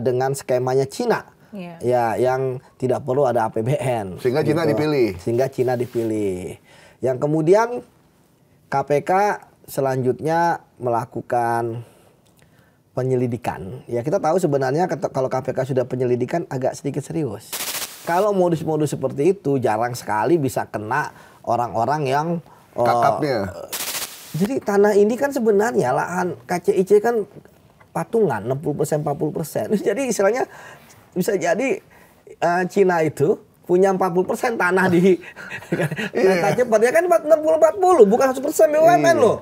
dengan skemanya Cina. Ya, yang tidak perlu ada APBN. Sehingga Cina dipilih. Sehingga Cina dipilih. Yang kemudian KPK selanjutnya melakukan penyelidikan. Ya, kita tahu sebenarnya kalau KPK sudah penyelidikan agak sedikit serius. Kalau modus-modus seperti itu jarang sekali bisa kena orang-orang yang kakapnya. Jadi tanah ini kan sebenarnya lahan KCIC kan patungan 60% 40%. Jadi istilahnya bisa jadi Cina itu punya 40% tanah di kereta cepat. Ya kan 60-40, bukan 100% BUMN loh.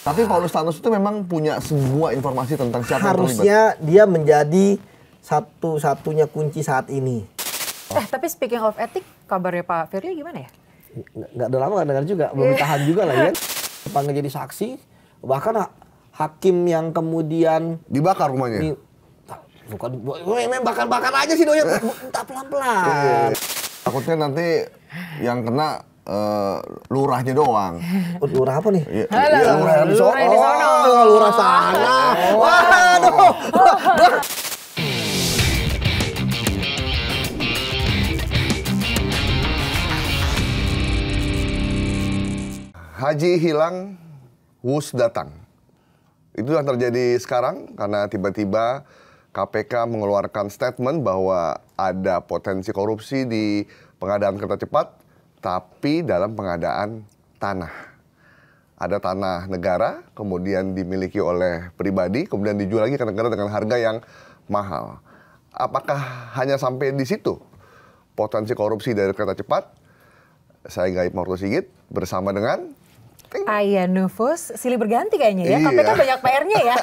Tapi Paulus Thanos itu memang punya semua informasi tentang siapa yang terlibat. Harusnya dia menjadi satu-satunya kunci saat ini. Tapi speaking of etik, kabarnya Pak Firly gimana ya? Nggak udah lama nggak dengar juga, belum ditahan juga lah ya. Panggil jadi saksi, bahkan hakim yang kemudian dibakar rumahnya. Bukan, bakar-bakar aja sih doyan, tak pelan-pelan. Takutnya nanti yang kena lurahnya doang. Lurah apa nih? Lurah yang di sono. Lurah sana. Waduh. Haji hilang, Wus datang. Itu yang terjadi sekarang karena tiba-tiba KPK mengeluarkan statement bahwa ada potensi korupsi di pengadaan kereta cepat, tapi dalam pengadaan tanah. Ada tanah negara, kemudian dimiliki oleh pribadi, kemudian dijual lagi ke negara dengan harga yang mahal. Apakah hanya sampai di situ potensi korupsi dari kereta cepat? Saya Gaib Maurto Sigit bersama dengan Ayah Nufus, silih berganti kayaknya ya. KPK banyak PR-nya ya.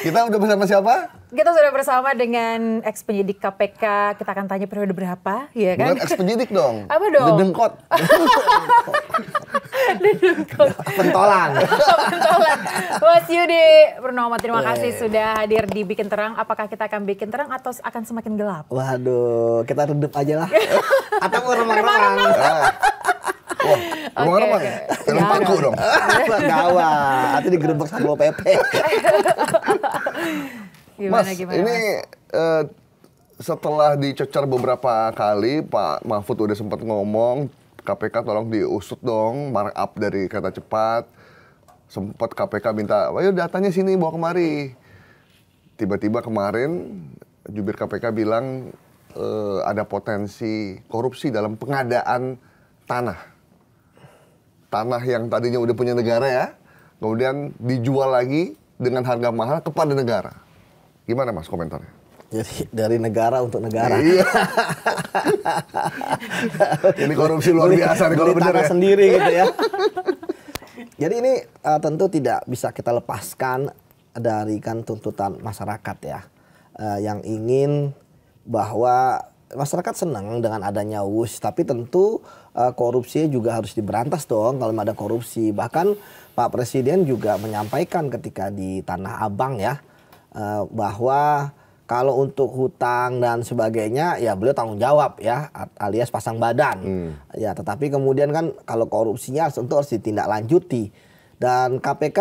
Kita udah bersama siapa? Kita sudah bersama dengan ex penyidik KPK. Kita akan tanya periode berapa, ya kan? Bukan ex penyidik dong. Apa dong? Dedengkot. Dedengkot. Pentolan. Pentolan. Mas Yudi Purnomo, terima kasih sudah hadir di Bikin Terang. Apakah kita akan bikin terang atau akan semakin gelap? Waduh, kita redup aja lah. Atau mau remang-remang. Wah, remang-remang ya? Film paku dong. Gawat, nanti digerebek sama PP. Gimana, Mas, gimana, ini setelah dicecar beberapa kali, Pak Mahfud udah sempat ngomong, KPK tolong diusut dong, markup dari kereta cepat. Sempat KPK minta, ayo datanya sini, bawa kemari. Tiba-tiba kemarin, jubir KPK bilang ada potensi korupsi dalam pengadaan tanah. Tanah yang tadinya udah punya negara ya, kemudian dijual lagi dengan harga mahal kepada negara. Gimana Mas komentarnya? Jadi dari negara untuk negara. Iya. Ini korupsi luar biasa nih kalau benar ya. Sendiri gitu ya. Jadi ini tentu tidak bisa kita lepaskan dari kan tuntutan masyarakat ya. Yang ingin bahwa masyarakat senang dengan adanya WUS, tapi tentu korupsi juga harus diberantas dong kalau ada korupsi. Bahkan Pak Presiden juga menyampaikan ketika di Tanah Abang ya, bahwa kalau untuk hutang dan sebagainya ya beliau tanggung jawab ya, alias pasang badan. Ya, tetapi kemudian kan kalau korupsinya tentu harus ditindaklanjuti. Dan KPK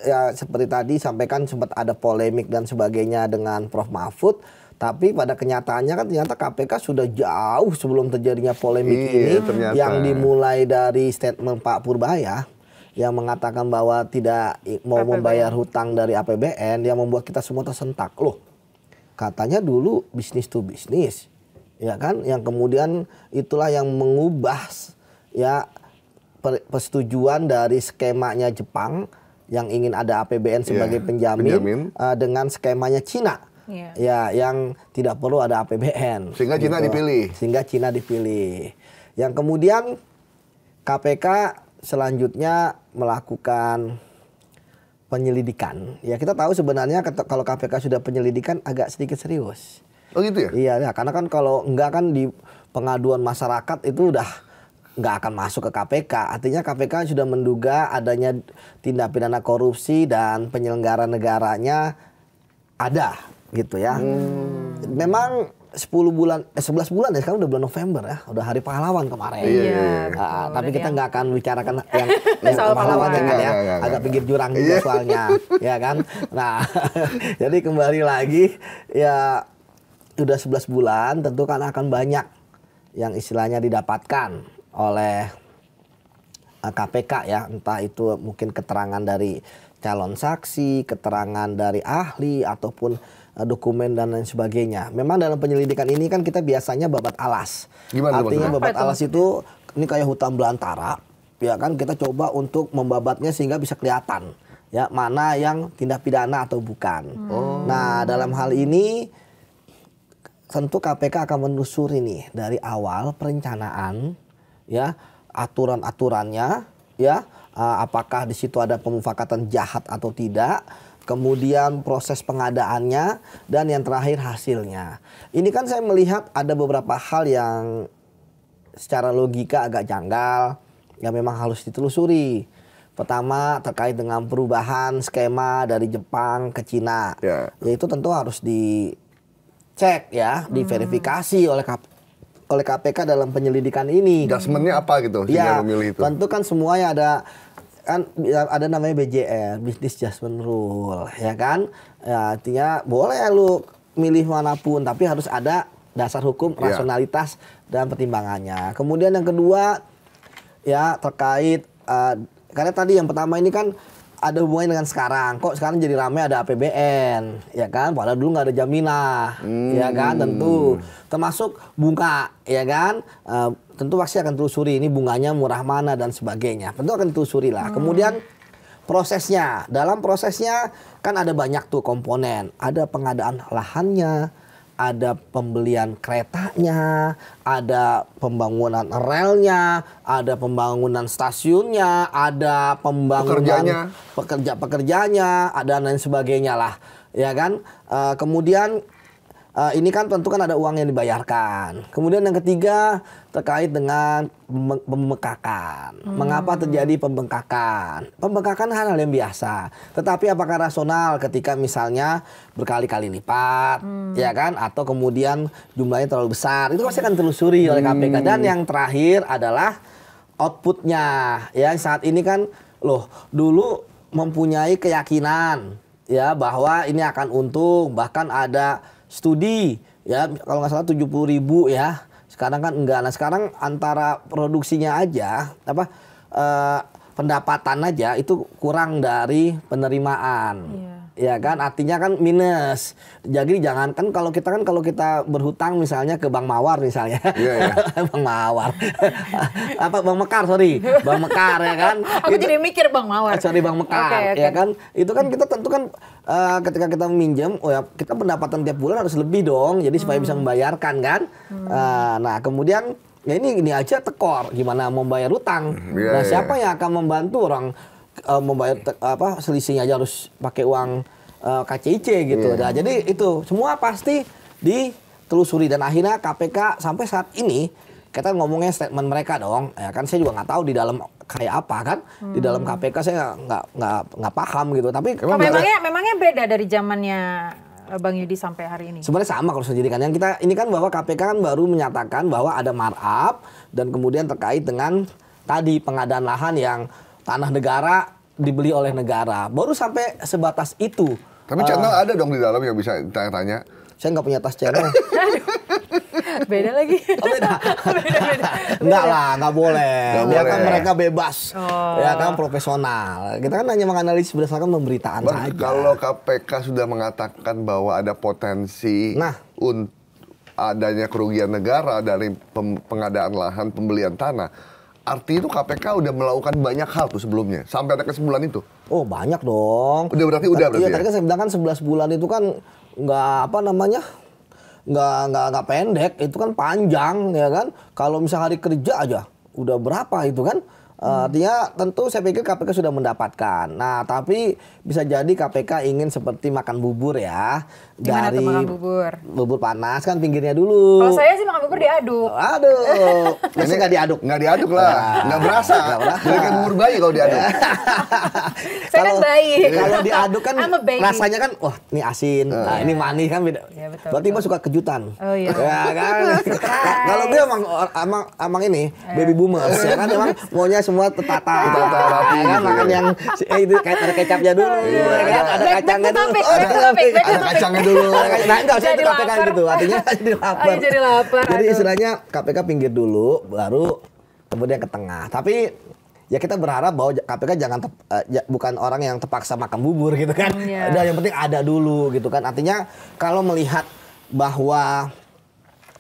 ya seperti tadi sampaikan sempat ada polemik dan sebagainya dengan Prof Mahfud. Tapi pada kenyataannya kan ternyata KPK sudah jauh sebelum terjadinya polemik ini ternyata. Yang dimulai dari statement Pak Purbaya yang mengatakan bahwa tidak mau membayar hutang dari APBN, yang membuat kita semua tersentak. Loh, katanya dulu bisnis to bisnis, ya kan? Yang kemudian itulah yang mengubah ya persetujuan dari skemanya Jepang yang ingin ada APBN sebagai penjamin. Dengan skemanya Cina. Ya, yang tidak perlu ada APBN. Sehingga Cina dipilih. Sehingga Cina dipilih. Yang kemudian KPK selanjutnya melakukan penyelidikan. Ya, kita tahu sebenarnya kalau KPK sudah penyelidikan agak sedikit serius. Oh gitu ya? Iya, ya, karena kan kalau enggak kan di pengaduan masyarakat itu udah nggak akan masuk ke KPK. Artinya KPK sudah menduga adanya tindak pidana korupsi dan penyelenggara negaranya ada. Gitu ya. Memang 10 bulan, 11 bulan ya, sekarang udah bulan November ya, udah Hari Pahlawan kemarin. Iya. Tapi kita nggak akan bicarakan yang soal pahlawannya kan ya, Nggak. agak pinggir jurang juga soalnya, ya kan. Nah, jadi kembali lagi ya udah 11 bulan, tentu kan akan banyak yang istilahnya didapatkan oleh KPK ya, entah itu mungkin keterangan dari calon saksi, keterangan dari ahli ataupun dokumen dan lain sebagainya. Memang dalam penyelidikan ini kan kita biasanya babat alas. Gimana Artinya maksudnya? babat alas itu ini kayak hutan belantara, ya kan, kita coba untuk membabatnya sehingga bisa kelihatan ya mana yang tindak pidana atau bukan. Nah, dalam hal ini tentu KPK akan menelusuri nih dari awal perencanaan ya, aturan-aturannya ya, apakah di situ ada pemufakatan jahat atau tidak. Kemudian proses pengadaannya, dan yang terakhir hasilnya. Ini kan saya melihat ada beberapa hal yang secara logika agak janggal, yang memang harus ditelusuri. Pertama terkait dengan perubahan skema dari Jepang ke Cina. Yaitu tentu harus dicek ya, diverifikasi oleh KPK dalam penyelidikan ini. Adjustment-nya apa gitu Ya, memilih itu? tentu kan semuanya ada namanya BJR, Business Judgment Rule, ya kan? Ya, artinya boleh lu milih manapun, tapi harus ada dasar hukum, rasionalitas dan pertimbangannya. Kemudian yang kedua ya terkait karena tadi yang pertama ini kan ada hubungannya dengan sekarang. Kok sekarang jadi ramai ada APBN, ya kan? Padahal dulu nggak ada jaminan, ya kan? Tentu termasuk bunga, ya kan? Tentu pasti akan telusuri ini bunganya murah mana dan sebagainya. Tentu akan telusuri lah. Kemudian prosesnya, dalam prosesnya kan ada banyak tuh komponen. Ada pengadaan lahannya, ada pembelian keretanya, ada pembangunan relnya, ada pembangunan stasiunnya, ada pembangunan pekerjanya, ada lain sebagainya lah, ya kan. Kemudian ini kan tentu kan ada uang yang dibayarkan. Kemudian yang ketiga terkait dengan pembengkakan. Mengapa terjadi pembengkakan? Pembengkakan hal yang biasa. Tetapi apakah rasional ketika misalnya berkali-kali lipat, ya kan? Atau kemudian jumlahnya terlalu besar? Itu pasti akan telusuri oleh KPK. Dan yang terakhir adalah outputnya. Ya, saat ini kan dulu mempunyai keyakinan ya bahwa ini akan untung, bahkan ada studi ya kalau nggak salah 70.000 ya, sekarang kan enggak. Nah sekarang antara produksinya aja pendapatan aja itu kurang dari penerimaan, ya kan, artinya kan minus. Jadi jangan kan kalau kita berhutang misalnya ke Bank Mawar misalnya, Bank Mawar, Bank Mekar Bank Mekar ya kan. Aku jadi mikir Bank Mawar. Bank Mekar, ya kan. Itu kan kita tentu kan ketika kita meminjam, kita pendapatan tiap bulan harus lebih dong, jadi supaya bisa membayarkan kan. Nah kemudian ya ini aja tekor, gimana mau bayar utang. Nah siapa yang akan membantu orang membayar selisihnya aja harus pakai uang KCIC gitu. Nah jadi itu semua pasti ditelusuri dan akhirnya KPK sampai saat ini kita ngomongnya statement mereka dong, ya kan. Saya juga nggak tahu di dalam kayak apa kan, di dalam KPK saya nggak paham gitu. Tapi memangnya beda dari zamannya Bang Yudi sampai hari ini? Sebenarnya sama kalau penyidikan. Yang kita ini kan bahwa KPK kan baru menyatakan bahwa ada markup dan kemudian terkait dengan tadi pengadaan lahan yang tanah negara dibeli oleh negara. Baru sampai sebatas itu. Tapi channel ada dong di dalam yang bisa tanya-tanya. Saya nggak punya tas channel. Beda lagi. Beda. Enggak lah, nggak boleh. Ya kan mereka bebas. Ya kan profesional. Kita kan hanya menganalisis berdasarkan pemberitaan saja. Kalau KPK sudah mengatakan bahwa ada potensi adanya kerugian negara dari pengadaan lahan, pembelian tanah, arti itu KPK udah melakukan banyak hal tuh sebelumnya sampai ada kesimpulan itu. Oh banyak dong. Berarti iya, ya? Tadi kan saya bilang kan 11 bulan itu kan nggak pendek, itu kan panjang ya kan. Kalau misalnya hari kerja aja udah berapa itu kan Artinya tentu saya pikir KPK sudah mendapatkan. Nah, tapi bisa jadi KPK ingin seperti makan bubur ya. Gimana dari tuh makan bubur? Bubur panas kan pinggirnya dulu. Kalau saya sih makan bubur diaduk. Aduh, ini nggak diaduk. Nggak diaduk lah, nggak berasa. Jadi kayak bubur bayi kalau diaduk. Saya kan bayi. Kalau diaduk kan I'm a baby. rasanya kan, wah ini asin, nah ini manis kan beda. Ya, betul, Berarti Mbak suka kejutan. Oh iya. Ya kan. Kalau dia emang ini baby boomers ya kan, emang maunya semua tertata. rapi Ya kan, gitu. makan yang itu kayak ada kecapnya dulu, ya kan, ada kacangnya dulu. Ada kacangnya dulu. Nah, enggak usah Jadi itu KPK lapar. gitu, artinya jadi lapar. Oh, iya, jadi lapar, Jadi aduh. istilahnya KPK pinggir dulu, baru kemudian ke tengah. Tapi ya kita berharap bahwa KPK jangan bukan orang yang terpaksa makan bubur gitu kan. Iya. Udah yang penting ada dulu gitu kan. Artinya kalau melihat bahwa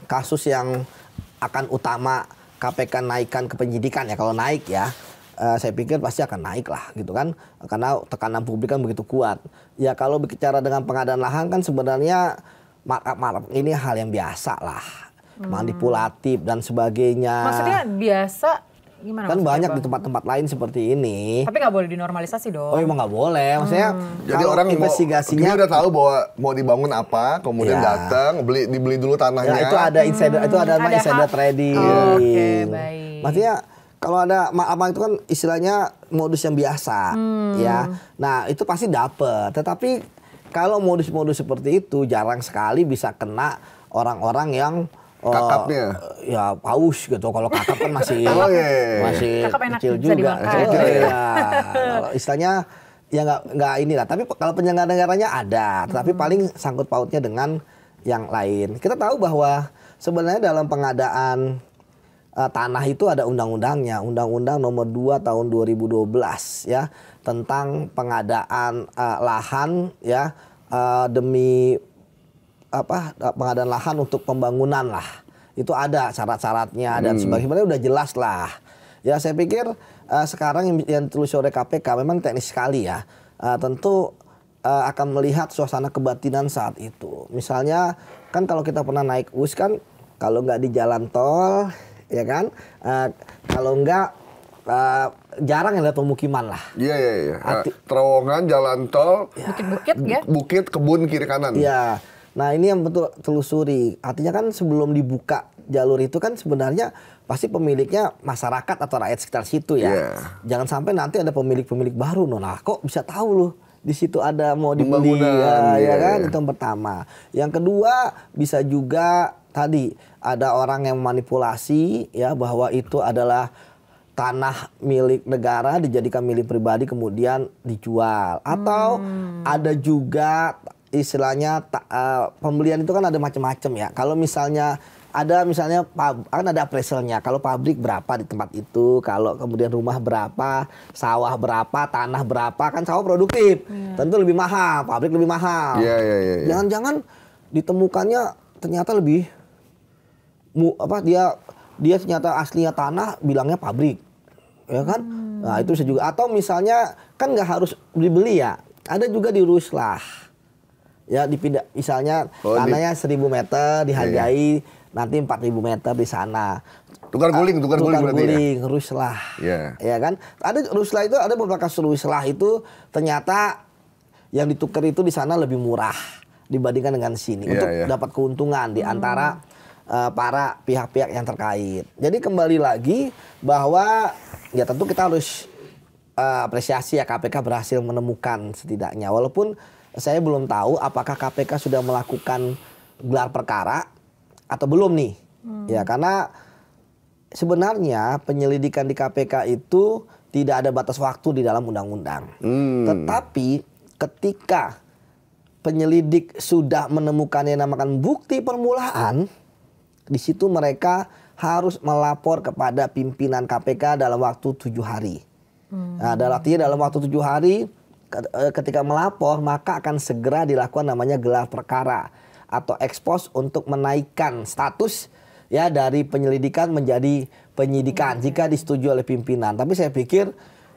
kasus yang akan utama KPK naikkan ke penyidikan ya, kalau naik ya, saya pikir pasti akan naik lah gitu kan, karena tekanan publik kan begitu kuat. Ya kalau bicara dengan pengadaan lahan kan sebenarnya markup ini hal yang biasa lah, manipulatif dan sebagainya. Maksudnya biasa gimana? Kan maksudnya, banyak Bang? di tempat-tempat lain seperti ini. Tapi nggak boleh dinormalisasi dong. Oh emang nggak boleh, maksudnya Jadi kalau orang investigasinya dia udah tahu bahwa mau dibangun apa, kemudian Ya. datang dibeli dulu tanahnya. ya itu ada insider, itu ada namanya Ada insider hak. trading. Oh, oke, baik. Maksudnya kalau ada apa itu kan istilahnya modus yang biasa, ya. Nah itu pasti dapet. Tetapi kalau modus-modus seperti itu jarang sekali bisa kena orang-orang yang Kakapnya. ya paus gitu. Kalau kakap kan masih Oh, iya. masih Kakap enak, kecil bisa juga. dimakan. Iya. Kalau istilahnya ya nggak inilah. Tapi kalau penyelenggara negaranya ada, tetapi paling sangkut pautnya dengan yang lain. Kita tahu bahwa sebenarnya dalam pengadaan tanah itu ada undang-undangnya, Undang-Undang Nomor 2 Tahun 2012 ya, tentang pengadaan lahan ya, demi pengadaan lahan untuk pembangunan lah. Itu ada syarat-syaratnya dan sebagainya, sebenarnya udah jelas lah. Ya saya pikir sekarang yang ditelusuri oleh KPK memang teknis sekali ya. Tentu akan melihat suasana kebatinan saat itu. Misalnya kan kalau kita pernah naik bus kan, kalau nggak di jalan tol ya kan, kalau nggak jarang yang lihat pemukiman lah. Iya. Terowongan, jalan tol, Bukit-bukit ya. bukit, kebun kiri kanan. Iya. Nah ini yang betul telusuri. Artinya kan sebelum dibuka jalur itu kan sebenarnya pasti pemiliknya masyarakat atau rakyat sekitar situ ya. Iya. Jangan sampai nanti ada pemilik-pemilik baru. Nah kok bisa tahu loh di situ ada mau dibeli Pembangunan, ya iya. kan, itu yang pertama. Yang kedua bisa juga tadi ada orang yang manipulasi ya bahwa itu adalah tanah milik negara dijadikan milik pribadi kemudian dijual, atau ada juga istilahnya pembelian itu kan ada macam-macam ya. Kalau misalnya ada kan ada appraisalnya. Kalau pabrik berapa di tempat itu, kalau kemudian rumah berapa, sawah berapa, tanah berapa, kan sawah produktif. Tentu lebih mahal, pabrik lebih mahal. Iya. Jangan-jangan ditemukannya ternyata lebih dia ternyata aslinya tanah bilangnya pabrik. Ya kan? Nah, itu bisa juga, atau misalnya kan nggak harus dibeli ya. Ada juga di Ruslah. Ya dipindah, misalnya tanahnya 1.000 meter dihargai nanti 4.000 meter di sana. Tukar guling berarti ya? Ruslah. Iya. Ya kan? Ada Ruslah itu, ada beberapa kasus Ruslah itu ternyata yang ditukar itu di sana lebih murah dibandingkan dengan sini untuk dapat keuntungan di antara para pihak-pihak yang terkait. Jadi kembali lagi bahwa ya tentu kita harus apresiasi ya KPK berhasil menemukan setidaknya, walaupun saya belum tahu apakah KPK sudah melakukan gelar perkara atau belum nih. Ya karena sebenarnya penyelidikan di KPK itu tidak ada batas waktu di dalam undang-undang. Tetapi ketika penyelidik sudah menemukan yang namakan bukti permulaan, di situ mereka harus melapor kepada pimpinan KPK dalam waktu 7 hari. Nah, dalam waktu 7 hari ketika melapor maka akan segera dilakukan namanya gelar perkara atau ekspos untuk menaikkan status ya dari penyelidikan menjadi penyidikan jika disetujui oleh pimpinan. Tapi saya pikir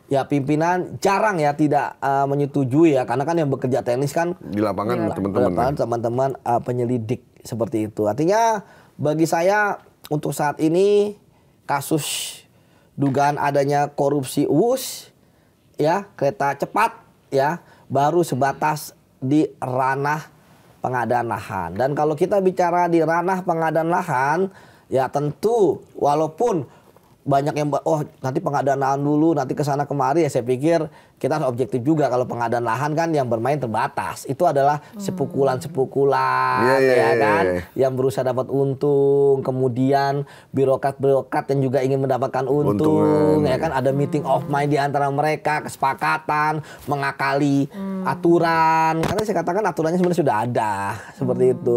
ya pimpinan jarang ya tidak menyetujui ya, karena kan yang bekerja teknis kan Di lapangan teman-teman penyelidik seperti itu. Artinya bagi saya untuk saat ini kasus dugaan adanya korupsi WUS, ya kereta cepat, ya baru sebatas di ranah pengadaan lahan. Dan kalau kita bicara di ranah pengadaan lahan, ya tentu walaupun banyak yang nanti pengadaan lahan dulu, nanti ke sana kemari, ya saya pikir kita harus objektif juga. Kalau pengadaan lahan kan yang bermain terbatas. Itu adalah sepukulan-sepukulan, yang berusaha dapat untung, kemudian birokrat-birokrat yang juga ingin mendapatkan untung, ya kan, ada meeting of mind di antara mereka, kesepakatan, mengakali aturan. Karena saya katakan aturannya sebenarnya sudah ada, seperti itu.